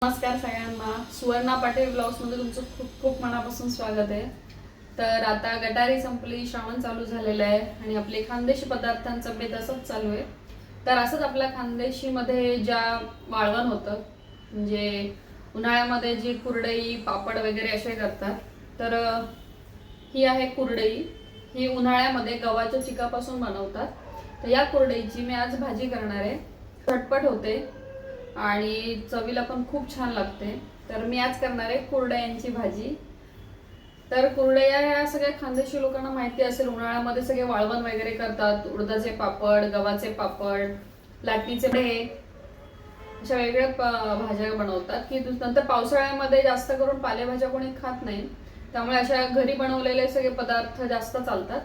नमस्कार सगळ्यांना. सुवर्णा पाटील ब्लॉग्समध्ये तुमचं खूप खूप मनापासून स्वागत आहे. तर आता गटारी संपली, श्रावण चालू झालेलं आहे आणि आपले खानदेशी पदार्थांचं बेत असंच चालू आहे. तर असंच आपल्या खानदेशीमध्ये ज्या वाळवण होतं, म्हणजे उन्हाळ्यामध्ये जी कुरडई पापड वगैरे असे करतात, तर ही आहे कुरडई. ही उन्हाळ्यामध्ये गव्हाच्या चिकापासून बनवतात. तर या कुरडईची मी आज भाजी करणार आहे. झटपट होते आणि चवीला पण खूप छान लागते. तर मी आज करणार आहे कुरडयांची भाजी. तर कुरडया ह्या सगळ्या खानदेशी लोकांना माहिती असेल, उन्हाळ्यामध्ये सगळे वाळवण वगैरे करतात. उडदाचे पापड, गव्हाचे पापड, लाटणीचे भे अशा वेगळ्या भाज्या बनवतात की नंतर पावसाळ्यामध्ये जास्त करून पालेभाज्या कोणी खात नाही, त्यामुळे अशा घरी बनवलेले सगळे पदार्थ जास्त चालतात,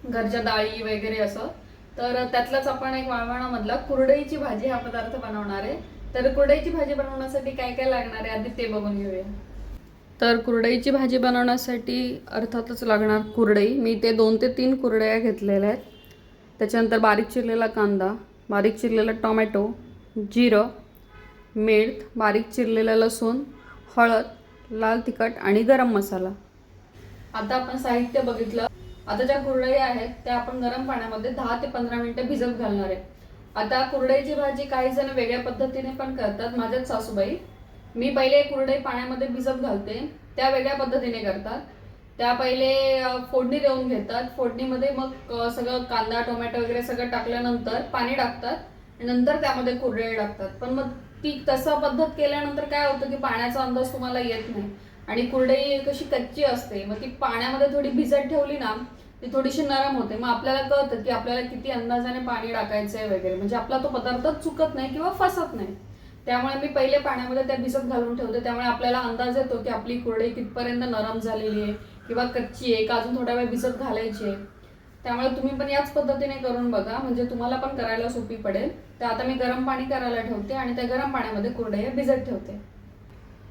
घरच्या डाळी वगैरे असं. तर त्यातलाच आपण एक वाळवणामधला कुरडईची भाजी हा पदार्थ बनवणार आहे. तर कुरडईची भाजी बनवण्यासाठी काय काय लागणार आहे आधी ते बघून घेऊया. तर कुरडईची भाजी बनवण्यासाठी अर्थातच लागणार कुरडई. मी ते 2 ते 3 कुरडया घेतलेल्या आहेत. त्याच्यानंतर बारीक चिरलेला कांदा, बारीक चिरलेला टोमॅटो, जिरं, मीठ, बारीक चिरलेला लसूण, हळद, लाल तिखट आणि गरम मसाला. आता आपण साहित्य बघितलं. आता ज्या कुरडया आहेत त्या आपण गरम पाण्यामध्ये 10 ते 15 मिनिटं भिजत घालणार आहे. आता कुरडईची भाजी काही जण वेगळ्या पद्धतीने पण करतात. माझ्याच सासूबाई, मी पहिले कुरडई पाण्यामध्ये भिजत घालते, त्या वेगळ्या पद्धतीने करतात. त्या पहिले फोडणी देऊन घेतात. फोडणीमध्ये मग सगळं कांदा टोमॅटो वगैरे सगळं टाकल्यानंतर पाणी टाकतात आणि नंतर त्यामध्ये कुरडई टाकतात. पण मग ती तसं पद्धत केल्यानंतर काय होतं की पाण्याचा अंदाज तुम्हाला येत नाही आणि कुरडई कशी कच्ची असते, मग ती पाण्यामध्ये थोडी भिजत ठेवली ना ती थोडीशी नरम होते. मग आपल्याला कळतं की आपल्याला किती अंदाजाने पाणी टाकायचंय वगैरे, म्हणजे आपला तो पदार्थ चुकत नाही किंवा फसत नाही. त्यामुळे मी पहिले पाण्यामध्ये त्या भिजत घालून ठेवते, त्यामुळे आपल्याला अंदाज येतो की आपली कुरडई कितपर्यंत नरम झालेली आहे किंवा कच्ची आहे का अजून थोडा वेळ भिजत घालायची आहे. त्यामुळे तुम्ही पण याच पद्धतीने करून बघा, म्हणजे तुम्हाला पण करायला सोपी पडेल. तर आता मी गरम पाणी करायला ठेवते आणि त्या गरम पाण्यामध्ये कुरडया भिजत ठेवते.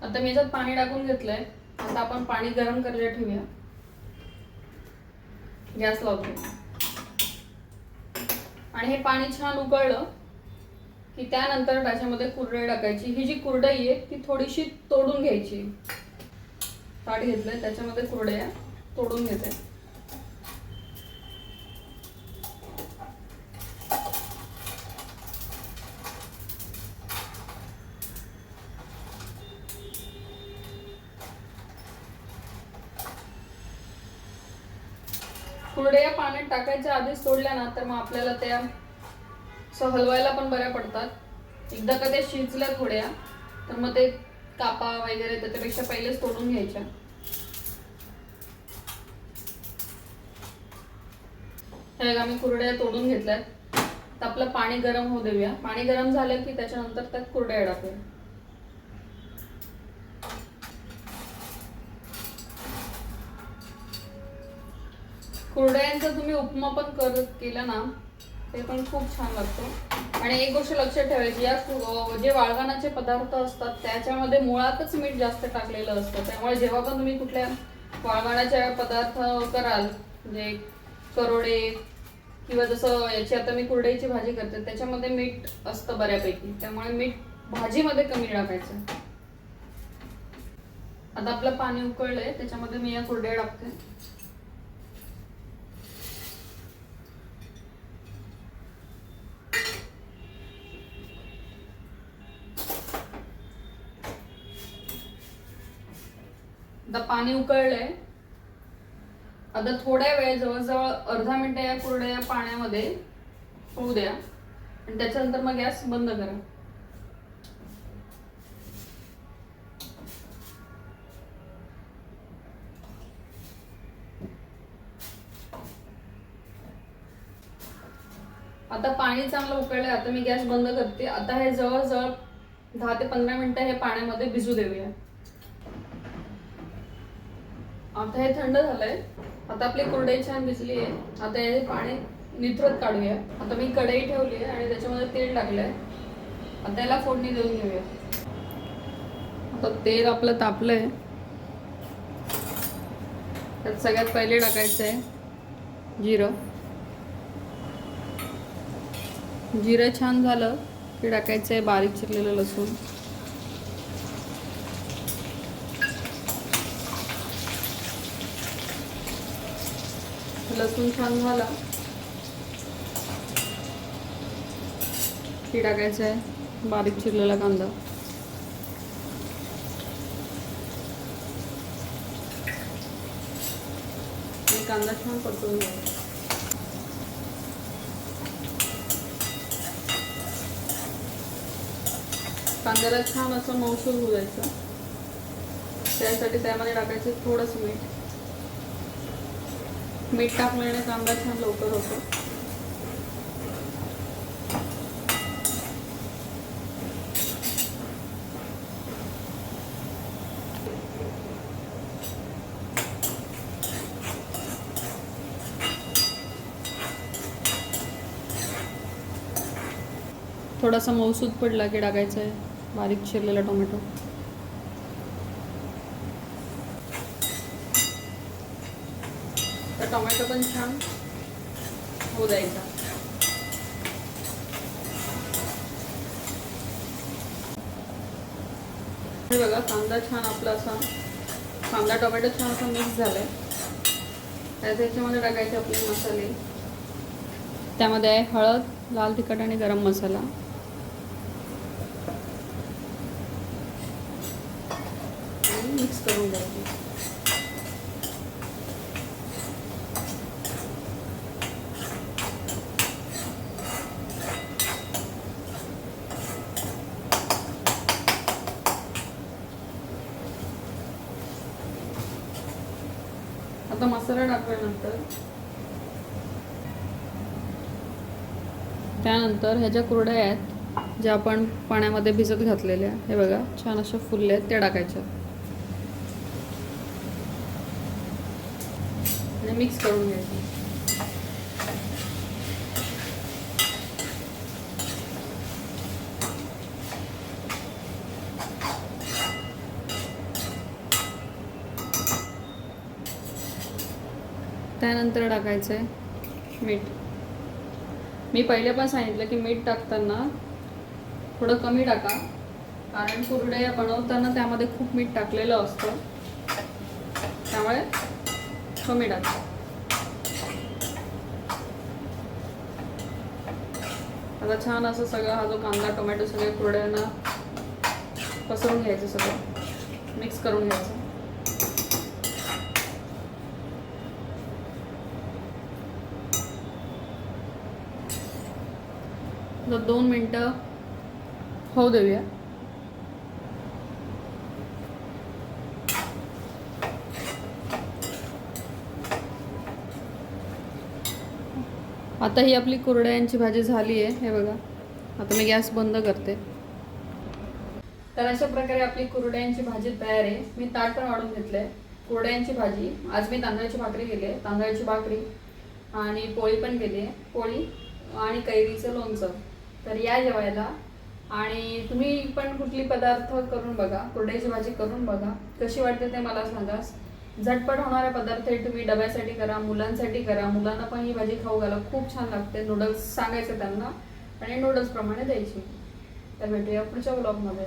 आता मी याच्यात पाणी टाकून घेतलंय. आता आपण पाणी गरम करायला ठेवूया. गॅस लावते आणि हे पाणी छान उकळलं की त्यानंतर त्याच्यामध्ये कुरडई टाकायची. ही जी कुरडई आहे ती थोडीशी तोडून घ्यायची. ताट घेतलंय त्याच्यामध्ये कुरडया तोडून घेते. कुरडया पाण्यात टाकायच्या आधीच सोडल्या ना तर मग आपल्याला त्या हलवायला पण बऱ्या पडतात. एकदा का ते शिजल्या थोड्या तर मग ते कापा वगैरे त्याच्यापेक्षा पहिलेच तोडून घ्यायच्या. हे आम्ही कुरडया तोडून घेतल्यात. तर आपलं पाणी गरम होऊ देऊया. पाणी गरम झालं की त्याच्यानंतर त्यात कुरडया टाकूया. कुरडयांचा तुम्ही उपमा पण केला ना ते पण खूप छान लागतो. आणि एक गोष्ट लक्षात ठेवायची, या जे वाळवणाचे पदार्थ असतात त्याच्यामध्ये मुळातच मीठ जास्त टाकलेलं असतं. त्यामुळे जेव्हा पण तुम्ही कुठल्या वाळवणाचे पदार्थ कराल, म्हणजे करोडे किंवा जसं याची आता मी कुरडईची भाजी करते त्याच्यामध्ये मीठ असतं बऱ्यापैकी, त्यामुळे मीठ भाजीमध्ये कमी टाकायचं. आता आपलं पाणी उकळलंय त्याच्यामध्ये मी या कुरडया टाकते. आता पाणी उकळलंय. आता थोड्या वेळ जवळजवळ अर्धा मिनिट या कुरडया पाण्यामध्ये होऊ द्या आणि त्याच्यानंतर मग गॅस बंद करा. आता पाणी चांगलं उकळलंय. आता मी गॅस बंद करते. आता हे जवळजवळ 10 ते 15 मिनिटं हे पाण्यामध्ये भिजू देऊया. आता हे थंड झालंय. आता आपली कुरडई छान भिजली आहे. आता हे पाणी निथळत काढूया. आता मी कढई ठेवली आहे आणि त्याच्यामध्ये तेल टाकलंय. आता याला फोडणी देऊन घेऊया. आता तेल आपलं तापलंय. त्यात सगळ्यात पहिले टाकायचं आहे जिरं. जिरं छान झालं की टाकायचं आहे बारीक चिरलेलं लसूण. लसूण छान झाला की टाकायचा आहे बारीक चिरलेला कांदा. आणि कांदा छान परतून घ्यायचा. कांद्याला छान असं मऊसूर होऊ द्यायचं. त्यासाठी त्यामध्ये टाकायचं थोडंसं मीठ. मीठ टाकल्याने कांदा छान लवकर होतो. थोडासा मऊसूद पडला की टाकायचा आहे बारीक चिरलेला टोमॅटो. तर टोमॅटो पण छान होऊ द्यायचा. हे बघा कांदा छान आपला असा कांदा टोमॅटो छान असा मिक्स झालाय. त्याच्यामध्ये टाकायचे आपले मसाले. त्यामध्ये आहे हळद, लाल तिखट आणि गरम मसाला. मिक्स करून घ्यायचं. आता मसाला त्यानंतर ह्याच्या कुरड्या आहेत ज्या आपण पाण्यामध्ये भिजत घातलेल्या. हे बघा छान अशा फुलल्या आहेत त्या टाकायच्या आणि मिक्स करून घ्यायचं. त्यानंतर टाकायचं आहे मीठ. मी पहिले पण सांगितलं की मीठ टाकताना थोडं कमी टाका, कारण कुरडया बनवताना त्यामध्ये खूप मीठ टाकलेलं असतं, त्यामुळे कमी टाका. आता छान असं सगळं हा जो कांदा टोमॅटो सगळ्या कुरड्यांना पसरून घ्यायचं, सगळं मिक्स करून घ्यायचं. तर 2 मिनटं होऊ देऊया. आता ही आपली कुरड्यांची भाजी झाली आहे. हे बघा, आता मी गॅस बंद करते. तर अशा प्रकारे आपली कुरड्यांची भाजी तयार आहे. मी ताट पण वाढून घेतलंय. कुरड्यांची भाजी आज मी तांदळाची भाकरी केली आहे, तांदळाची भाकरी आणि पोळी पण केली आहे, पोळी आणि कैरीचं लोणचं. तर या जेवायला. आणि तुम्ही पण कुठली पदार्थ करून बघा, कुरड्याची भाजी करून बघा, कशी वाटते ते मला सांगा. झटपट होणारे पदार्थ हे तुम्ही डब्यासाठी करा, मुलांसाठी करा, मुलांना पण ही भाजी खाऊ घाला, खूप छान लागते. नूडल्स सांगायचे त्यांना आणि नूडल्स प्रमाणे द्यायची. तर भेटूया पुढच्या व्लॉगमध्ये.